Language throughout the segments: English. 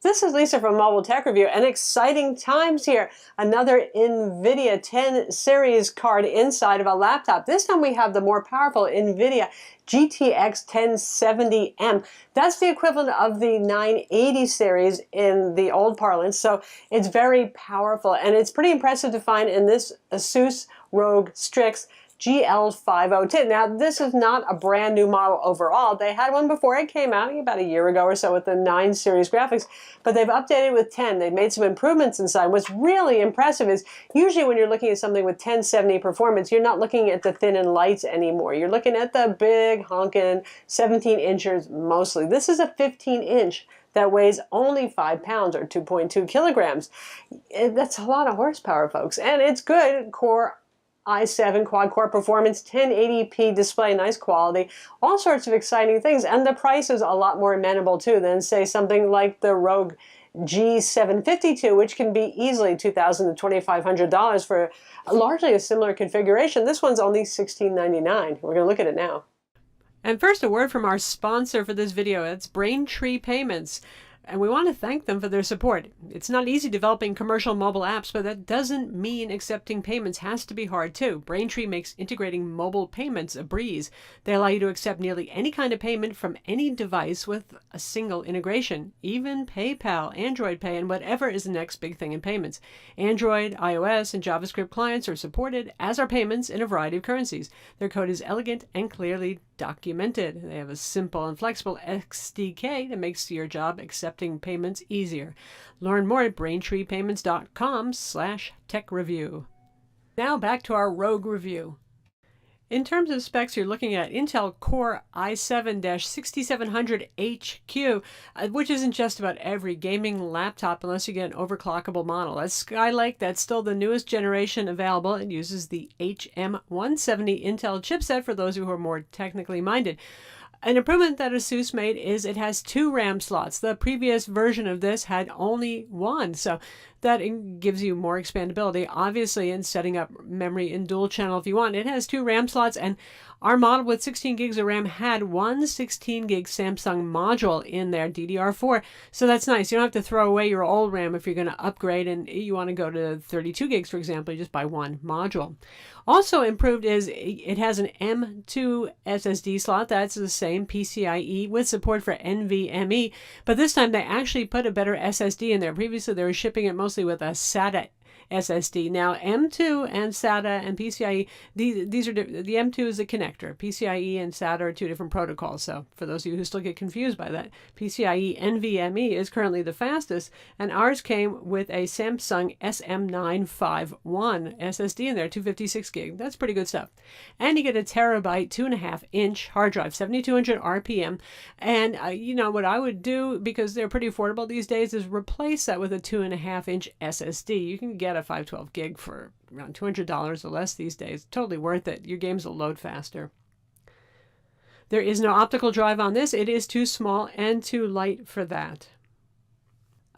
This is Lisa from Mobile Tech Review, and exciting times here. Another NVIDIA 10 series card inside of a laptop. This time we have the more powerful NVIDIA GTX 1070M. That's the equivalent of the 980 series in the old parlance, so it's very powerful, and it's pretty impressive to find in this Asus ROG Strix GL502. Now, this is not a brand new model overall. They had one before it came out, about a year ago or so, with the 9 series graphics, but they've updated with 10. They've made some improvements inside. What's really impressive is usually when you're looking at something with 1070 performance, you're not looking at the thin and lights anymore. You're looking at the big honkin' 17 inchers mostly. This is a 15-inch that weighs only 5 pounds or 2.2 kilograms. That's a lot of horsepower, folks, and it's good Core i7 quad-core performance, 1080p display, nice quality, all sorts of exciting things, and the price is a lot more amenable too than, say, something like the ROG G752, which can be easily $2,000 to $2,500 for largely a similar configuration. This one's only $1,699. We're going to look at it now. And first, a word from our sponsor for this video. It's Braintree Payments. And we want to thank them for their support. It's not easy developing commercial mobile apps, but that doesn't mean accepting payments has to be hard too. Braintree makes integrating mobile payments a breeze. They allow you to accept nearly any kind of payment from any device with a single integration, even PayPal, Android Pay, and whatever is the next big thing in payments. Android, iOS, and JavaScript clients are supported, as are payments in a variety of currencies. Their code is elegant and clearly documented. They have a simple and flexible SDK that makes your job accepting payments easier. Learn more at braintreepayments.com/tech-review. Now back to our ROG review. In terms of specs, you're looking at Intel Core i7-6700HQ, which isn't just about every gaming laptop unless you get an overclockable model. That's Skylake. That's still the newest generation available. It uses the HM170 Intel chipset for those who are more technically minded. An improvement that Asus made is it has 2 RAM slots. The previous version of this had only 1, so that gives you more expandability. Obviously, in setting up memory in dual channel if you want, it has 2 RAM slots, and our model with 16 gigs of RAM had one 16 gig Samsung module in there, DDR4, so that's nice. You don't have to throw away your old RAM if you're going to upgrade and you want to go to 32 gigs, for example. You just buy one module. Also improved is it has an M2 SSD slot. That's the same PCIe with support for NVMe, but this time they actually put a better SSD in there. Previously, they were shipping it mostly with a SATA SSD. Now, M2 and SATA and PCIe, these are different. The M2 is a connector. PCIe and SATA are 2 different protocols. So for those of you who still get confused by that, PCIe NVMe is currently the fastest, and ours came with a Samsung SM951 SSD in there, 256 gig. That's pretty good stuff. And you get a terabyte, 2.5-inch hard drive, 7,200 RPM. And you know what I would do, because they're pretty affordable these days, is replace that with a 2.5-inch SSD. You can get a 512 gig for around $200 or less these days. Totally worth it. Your games will load faster. There is no optical drive on this. It is too small and too light for that.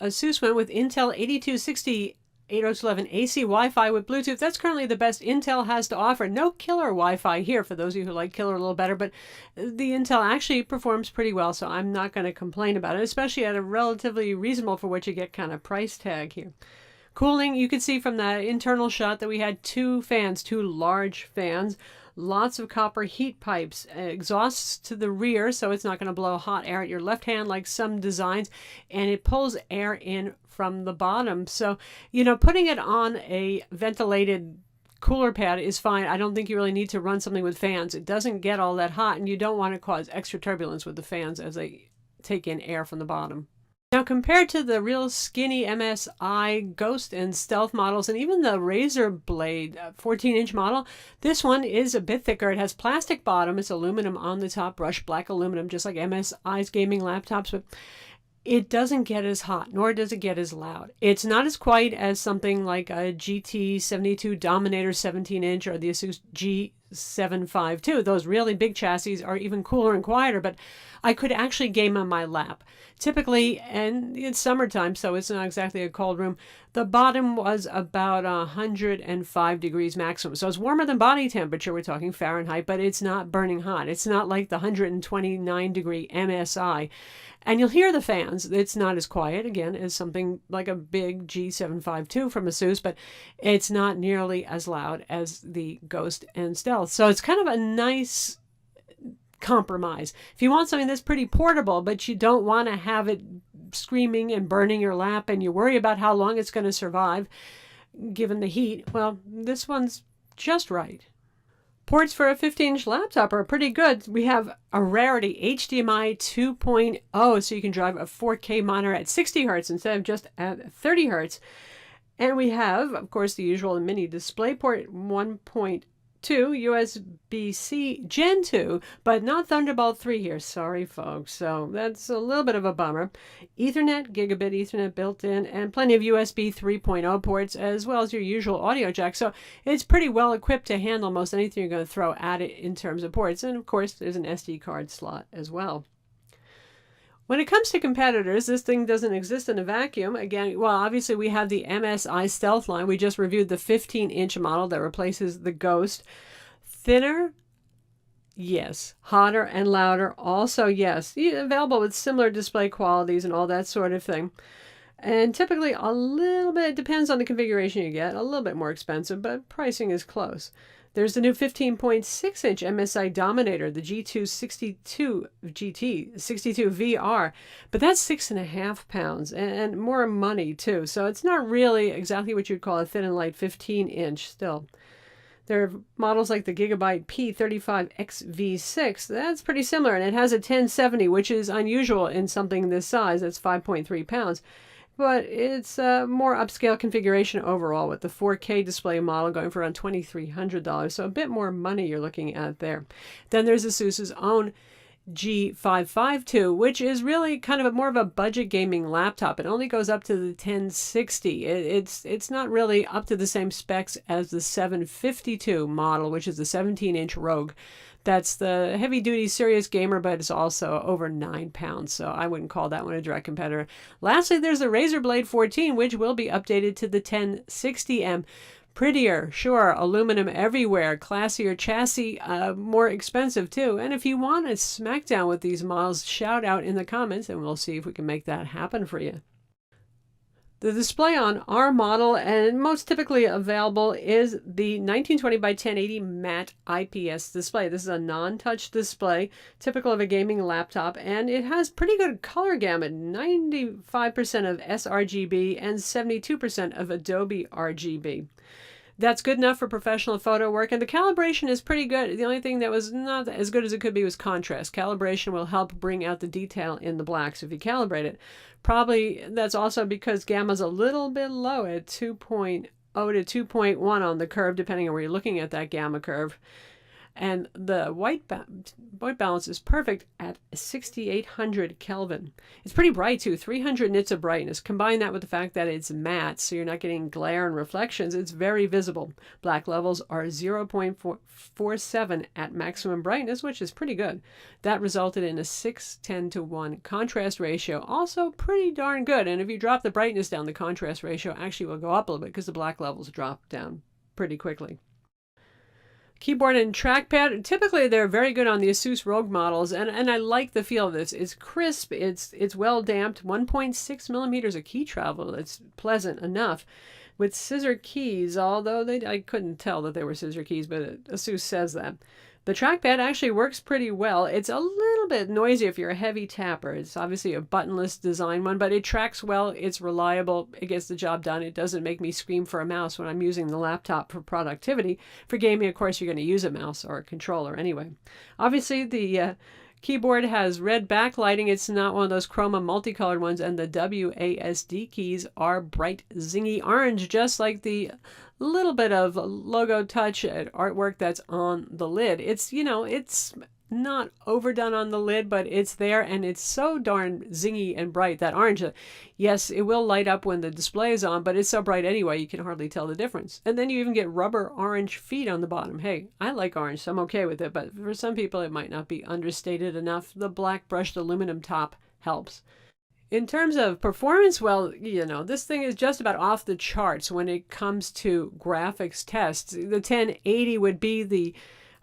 Asus went with Intel 8260 802.11 AC Wi-Fi with Bluetooth. That's currently the best Intel has to offer. No killer Wi-Fi here for those of you who like killer a little better, but the Intel actually performs pretty well, so I'm not going to complain about it, especially at a relatively reasonable for what you get kind of price tag here. Cooling, you can see from the internal shot that we had 2 fans, 2 large fans, lots of copper heat pipes, exhausts to the rear, so it's not going to blow hot air at your left hand like some designs, and it pulls air in from the bottom. So, you know, putting it on a ventilated cooler pad is fine. I don't think you really need to run something with fans. It doesn't get all that hot, and you don't want to cause extra turbulence with the fans as they take in air from the bottom. Now, compared to the real skinny MSI Ghost and Stealth models, and even the Razer Blade 14-inch model, this one is a bit thicker. It has plastic bottom. It's aluminum on the top, brushed black aluminum, just like MSI's gaming laptops, but it doesn't get as hot, nor does it get as loud. It's not as quiet as something like a GT72 Dominator 17-inch or the Asus GL502. Those really big chassis are even cooler and quieter, but I could actually game on my lap. Typically, and it's summertime, so it's not exactly a cold room, the bottom was about 105 degrees maximum. So it's warmer than body temperature, we're talking Fahrenheit, but it's not burning hot. It's not like the 129 degree MSI. And you'll hear the fans. It's not as quiet, again, as something like a big G752 from Asus, but it's not nearly as loud as the Ghost and Stealth. So it's kind of a nice compromise. If you want something that's pretty portable, but you don't want to have it screaming and burning your lap and you worry about how long it's going to survive given the heat, well, this one's just right. Ports for a 15-inch laptop are pretty good. We have a rarity, HDMI 2.0, so you can drive a 4K monitor at 60 hertz instead of just at 30 hertz. And we have, of course, the usual mini DisplayPort 1.2, USB-C Gen 2, but not Thunderbolt 3 here. Sorry, folks. So that's a little bit of a bummer. Ethernet, gigabit Ethernet built in, and plenty of USB 3.0 ports, as well as your usual audio jack. So it's pretty well equipped to handle most anything you're going to throw at it in terms of ports. And of course, there's an SD card slot as well. When it comes to competitors, this thing doesn't exist in a vacuum. Again, well, obviously we have the MSI Stealth line. We just reviewed the 15-inch model that replaces the Ghost. Thinner? Yes. Hotter and louder? Also yes. Available with similar display qualities and all that sort of thing. And typically a little bit, it depends on the configuration you get, a little bit more expensive, but pricing is close. There's the new 15.6-inch MSI Dominator, the G262 GT, 62 VR, but that's 6.5 pounds and more money too. So it's not really exactly what you'd call a thin and light 15-inch still. There are models like the Gigabyte P35XV6. That's pretty similar, and it has a 1070, which is unusual in something this size. That's 5.3 pounds. But it's a more upscale configuration overall with the 4K display model going for around $2,300. So a bit more money you're looking at there. Then there's Asus's own G552, which is really kind of more of a budget gaming laptop. It only goes up to the 1060. It's not really up to the same specs as the 752 model, which is the 17-inch ROG. That's the heavy-duty serious gamer, but it's also over 9 pounds, so I wouldn't call that one a direct competitor. Lastly, there's the Razer Blade 14, which will be updated to the 1060M. Prettier, sure, aluminum everywhere, classier chassis, more expensive too. And if you want a smackdown with these models, shout out in the comments, and we'll see if we can make that happen for you. The display on our model, and most typically available, is the 1920 by 1080 matte IPS display. This is a non-touch display, typical of a gaming laptop, and it has pretty good color gamut, 95% of sRGB and 72% of Adobe RGB. That's good enough for professional photo work, and the calibration is pretty good. The only thing that was not as good as it could be was contrast. Calibration will help bring out the detail in the blacks if you calibrate it. Probably that's also because gamma's a little bit low at 2.0 to 2.1 on the curve, depending on where you're looking at that gamma curve. And the white balance is perfect at 6800 Kelvin. It's pretty bright too, 300 nits of brightness. Combine that with the fact that it's matte, so you're not getting glare and reflections. It's very visible. Black levels are 0.47 at maximum brightness, which is pretty good. That resulted in a 6:10:1 contrast ratio, also pretty darn good. And if you drop the brightness down, the contrast ratio actually will go up a little bit because the black levels drop down pretty quickly. Keyboard and trackpad, typically they're very good on the Asus ROG models, and I like the feel of this. It's crisp, it's well damped, 1.6 millimeters of key travel. It's pleasant enough. With scissor keys, although I couldn't tell that they were scissor keys, but Asus says that. The trackpad actually works pretty well. It's a little bit noisy if you're a heavy tapper. It's obviously a buttonless design one, but it tracks well. It's reliable. It gets the job done. It doesn't make me scream for a mouse when I'm using the laptop for productivity. For gaming, of course, you're going to use a mouse or a controller anyway. Obviously, the keyboard has red backlighting. It's not one of those chroma multicolored ones, and the WASD keys are bright zingy orange, just like the little bit of logo touch artwork that's on the lid. It's, you know, it's not overdone on the lid, but it's there, and it's so darn zingy and bright. That orange, yes, it will light up when the display is on, but it's so bright anyway, you can hardly tell the difference. And then you even get rubber orange feet on the bottom. Hey, I like orange, so I'm okay with it, but for some people it might not be understated enough. The black brushed aluminum top helps. In terms of performance, well, you know, this thing is just about off the charts when it comes to graphics tests. The 1080 would be the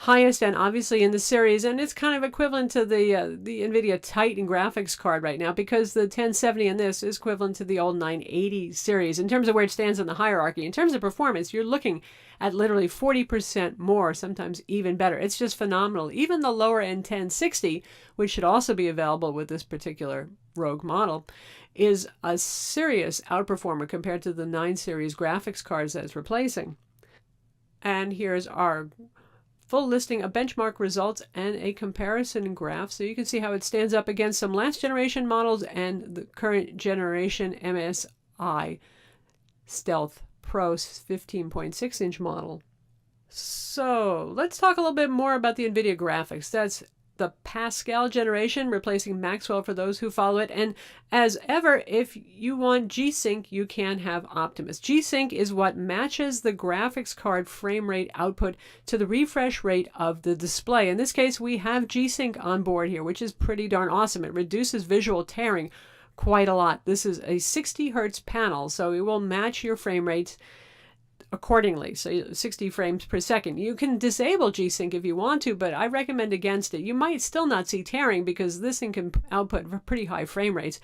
highest and obviously in the series, and it's kind of equivalent to the NVIDIA Titan graphics card right now, because the 1070 in this is equivalent to the old 980 series in terms of where it stands in the hierarchy. In terms of performance, you're looking at literally 40% more, sometimes even better. It's just phenomenal. Even the lower end 1060, which should also be available with this particular ROG model, is a serious outperformer compared to the 9 series graphics cards that it's replacing. And here's our full listing of benchmark results and a comparison graph, so you can see how it stands up against some last generation models and the current generation MSI Stealth Pro 15.6-inch model. So let's talk a little bit more about the NVIDIA graphics. That's the Pascal generation, replacing Maxwell for those who follow it. And as ever, if you want G-Sync, you can have Optimus. G-Sync is what matches the graphics card frame rate output to the refresh rate of the display. In this case, we have G-Sync on board here, which is pretty darn awesome. It reduces visual tearing quite a lot. This is a 60 hertz panel, so it will match your frame rates accordingly, so 60 frames per second. You can disable G-Sync if you want to, but I recommend against it. You might still not see tearing because this thing can output pretty high frame rates,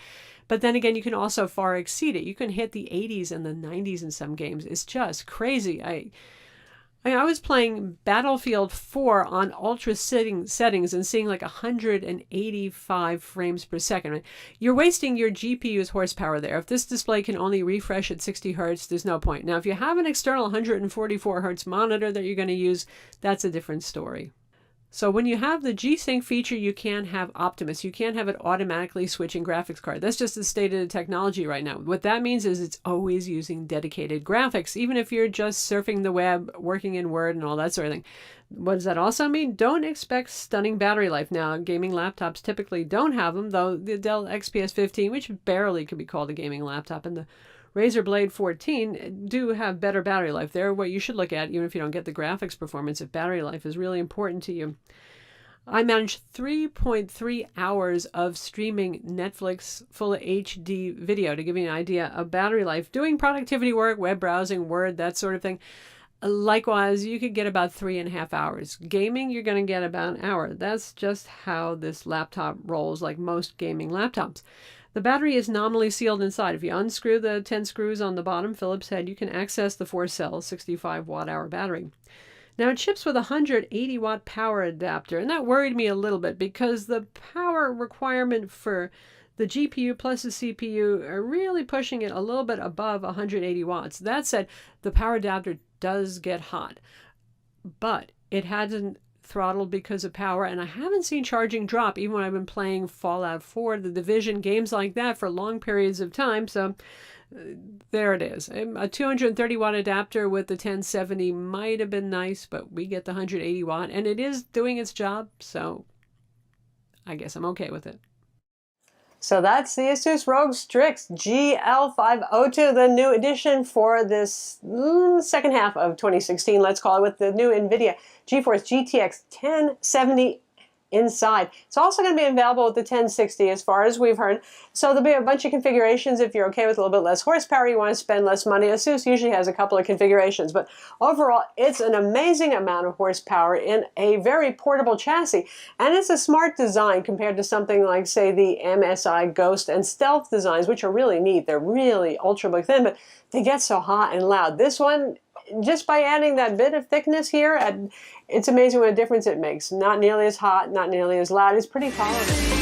but then again, you can also far exceed it. You can hit the 80s and the 90s in some games. It's just crazy. I was playing Battlefield 4 on ultra settings and seeing like 185 frames per second. You're wasting your GPU's horsepower there. If this display can only refresh at 60 hertz, there's no point. Now, if you have an external 144 hertz monitor that you're going to use, that's a different story. So when you have the G-Sync feature, you can have Optimus. You can't have it automatically switching graphics card. That's just the state of the technology right now. What that means is it's always using dedicated graphics, even if you're just surfing the web, working in Word and all that sort of thing. What does that also mean? Don't expect stunning battery life. Now, gaming laptops typically don't have them, though the Dell XPS 15, which barely could be called a gaming laptop, and the Razer Blade 14 do have better battery life. They're what you should look at, even if you don't get the graphics performance, if battery life is really important to you. I managed 3.3 hours of streaming Netflix full HD video to give you an idea of battery life. Doing productivity work, web browsing, Word, that sort of thing. Likewise, you could get about 3.5 hours. Gaming, you're going to get about an hour. That's just how this laptop rolls, like most gaming laptops. The battery is nominally sealed inside. If you unscrew the 10 screws on the bottom Phillips head, you can access the 4-cell 65 watt-hour battery. Now, it ships with a 180 watt power adapter, and that worried me a little bit because the power requirement for the GPU plus the CPU are really pushing it a little bit above 180 watts. That said, the power adapter does get hot, but it hasn't throttled because of power, and I haven't seen charging drop even when I've been playing Fallout 4, The Division, games like that for long periods of time. So there it is. A 230 watt adapter with the 1070 might have been nice, but we get the 180 watt, and it is doing its job, so I guess I'm okay with it. So that's the Asus ROG Strix GL502, the new edition for this second half of 2016, let's call it, with the new NVIDIA GeForce GTX 1070 inside. It's also going to be available with the 1060 as far as we've heard. So there'll be a bunch of configurations if you're okay with a little bit less horsepower, you want to spend less money. Asus usually has a couple of configurations, but overall it's an amazing amount of horsepower in a very portable chassis. And it's a smart design compared to something like, say, the MSI Ghost and Stealth designs, which are really neat. They're really ultra thin, but they get so hot and loud. This one, just by adding that bit of thickness here, it's amazing what a difference it makes. Not nearly as hot, not nearly as loud. It's pretty tolerable.